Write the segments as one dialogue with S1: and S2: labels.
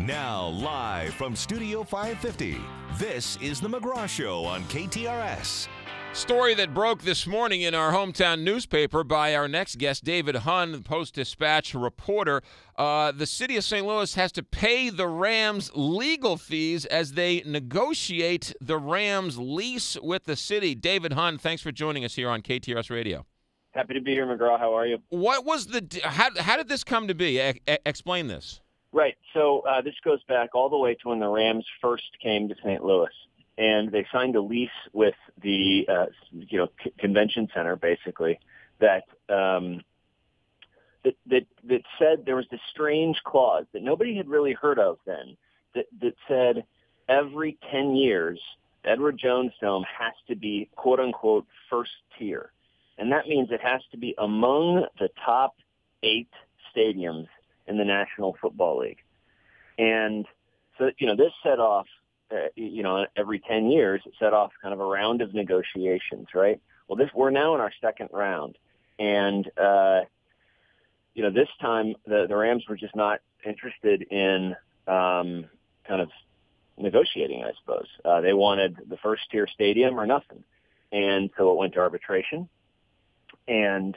S1: Now, live from Studio 550, this is The McGraw Show on KTRS.
S2: Story that broke this morning in our hometown newspaper by our next guest, David Hunn, the Post-Dispatch reporter. The city of St. Louis has to pay the Rams legal fees as they negotiate the Rams lease with the city. David Hunn, thanks for joining us here on KTRS Radio.
S3: Happy to be here, McGraw. How are you?
S2: What was how did this come to be? Explain this.
S3: Right. So this goes back all the way to when the Rams first came to St. Louis, and they signed a lease with the convention center, basically, that said there was this strange clause that nobody had really heard of then that said every 10 years Edward Jones Dome has to be quote unquote first tier, and that means it has to be among the top 8 stadiums in the National Football League. And so, this set off, every 10 years, it set off kind of a round of negotiations, right? Well, we're now in our second round. And, this time the Rams were just not interested in kind of negotiating, I suppose. They wanted the first tier stadium or nothing. And so it went to arbitration. And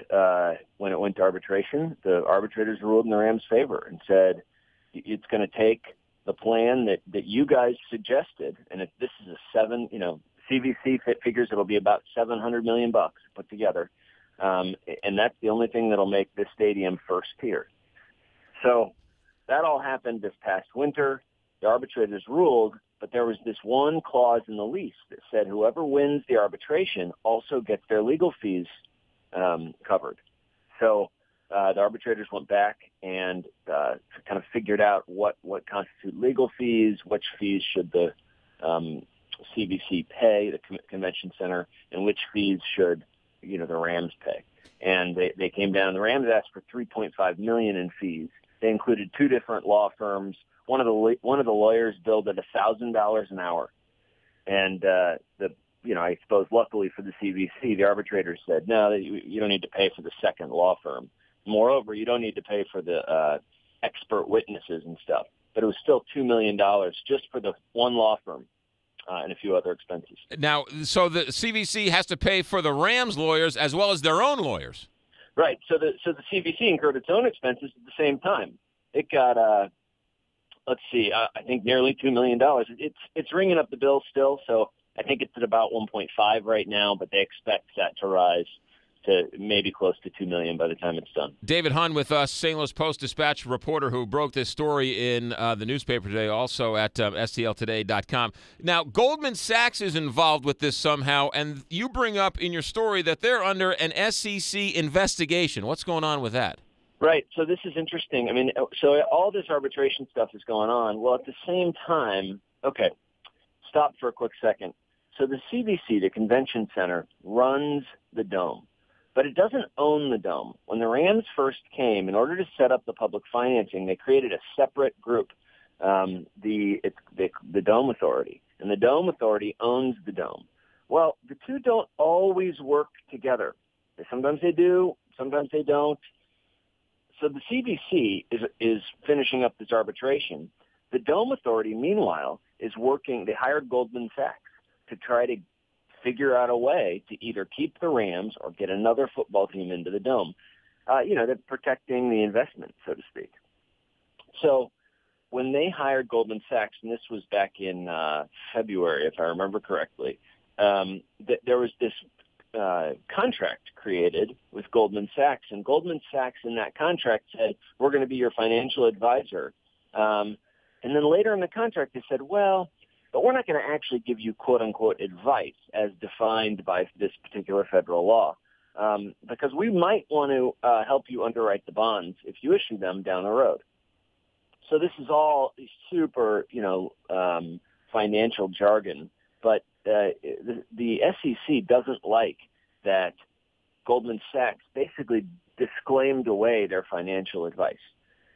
S3: when it went to arbitration, the arbitrators ruled in the Rams' favor and said it's going to take the plan that you guys suggested, and this is CVC figures it'll be about $700 million put together, and that's the only thing that'll make this stadium first tier. So that all happened this past winter. The arbitrators ruled, but there was this one clause in the lease that said whoever wins the arbitration also gets their legal fees covered. So the arbitrators went back and kind of figured out what constitute legal fees, which fees should the CVC pay, the convention center, and which fees should the Rams pay. And they came down. The Rams asked for $3.5 million in fees. They included 2 different law firms. One of the lawyers billed at $1,000 an hour, and I suppose luckily for the CVC, the arbitrators said, no, you don't need to pay for the second law firm. Moreover, you don't need to pay for the expert witnesses and stuff. But it was still $2 million just for the one law firm and a few other expenses. Now,
S2: so the CVC has to pay for the Rams lawyers as well as their own lawyers.
S3: Right. So the CVC incurred its own expenses at the same time. It got, I think nearly $2 million. It's ringing up the bill still, so I think it's at about 1.5 right now, but they expect that to rise to maybe close to $2 million by the time it's done.
S2: David Hunn with us, St. Louis Post-Dispatch reporter who broke this story in the newspaper today, also at stltoday.com. Now, Goldman Sachs is involved with this somehow, and you bring up in your story that they're under an SEC investigation. What's going on with that?
S3: Right. So this is interesting. I mean, so all this arbitration stuff is going on. Well, at the same time, okay, stop for a quick second. So the CVC, the convention center, runs the Dome, but it doesn't own the Dome. When the Rams first came, in order to set up the public financing, they created a separate group, the Dome Authority, and the Dome Authority owns the Dome. Well, the two don't always work together. Sometimes they do, sometimes they don't. So the CVC is finishing up this arbitration. The Dome Authority, meanwhile, is working. They hired Goldman Sachs to try to figure out a way to either keep the Rams or get another football team into the Dome. They're protecting the investment, so to speak. So when they hired Goldman Sachs, and this was back in February, if I remember correctly, there was this contract created with Goldman Sachs, and Goldman Sachs in that contract said, we're going to be your financial advisor. And then later in the contract, they said, well, but we're not going to actually give you quote-unquote advice as defined by this particular federal law, because we might want to help you underwrite the bonds if you issue them down the road. So this is all super, financial jargon, but the SEC doesn't like that Goldman Sachs basically disclaimed away their financial advice.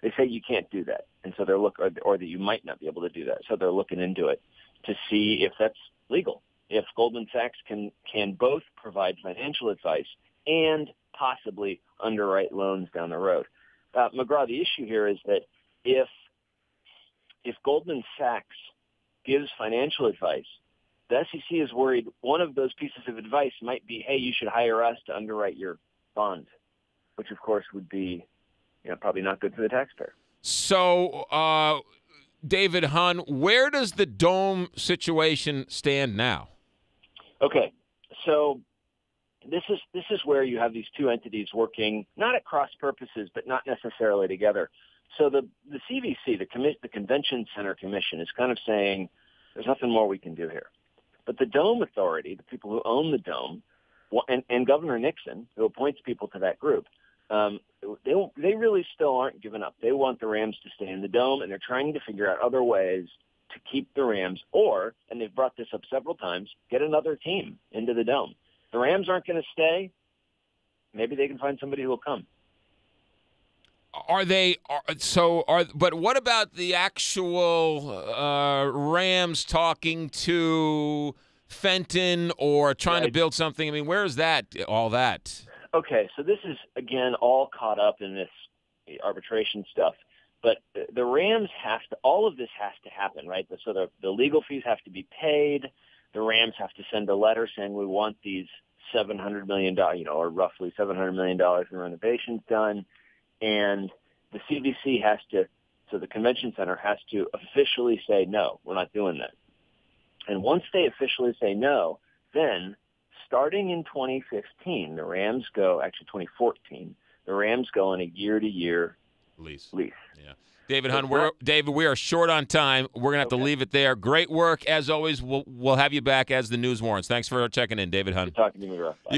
S3: They say you can't do that, and so they're or that you might not be able to do that. So they're looking into it to see if that's legal. If Goldman Sachs can both provide financial advice and possibly underwrite loans down the road. McGraw, the issue here is that if if Goldman Sachs gives financial advice, the SEC is worried one of those pieces of advice might be, hey, you should hire us to underwrite your bonds, which, of course, would be probably not good for the taxpayer.
S2: So, David Hunn, where does the dome situation stand now?
S3: Okay, so this is where you have these two entities working not at cross purposes, but not necessarily together. So the CVC, the Convention Center Commission, is kind of saying there's nothing more we can do here. But the Dome Authority, the people who own the Dome, and Governor Nixon, who appoints people to that group, they really still aren't giving up. They want the Rams to stay in the Dome, and they're trying to figure out other ways to keep the Rams, and they've brought this up several times, get another team into the Dome. The Rams aren't going to stay. Maybe they can find somebody who will come.
S2: But what about the actual Rams talking to Fenton or trying to build something? I mean, where is all that?
S3: Okay, so this is, again, all caught up in this arbitration stuff. But the Rams all of this has to happen, right? So the legal fees have to be paid. The Rams have to send a letter saying we want these $700 million, or roughly $700 million in renovations done. And the CVC so the Convention Center has to officially say, no, we're not doing that. And once they officially say no, then starting in 2015, 2014, the Rams go on a year-to-year lease.
S2: Yeah. David Hunn, we are short on time. We're going to have to leave it there. Great work, as always. We'll have you back as the news warrants. Thanks for checking in, David Hunn.
S3: Good talking to you, Rob. Bye.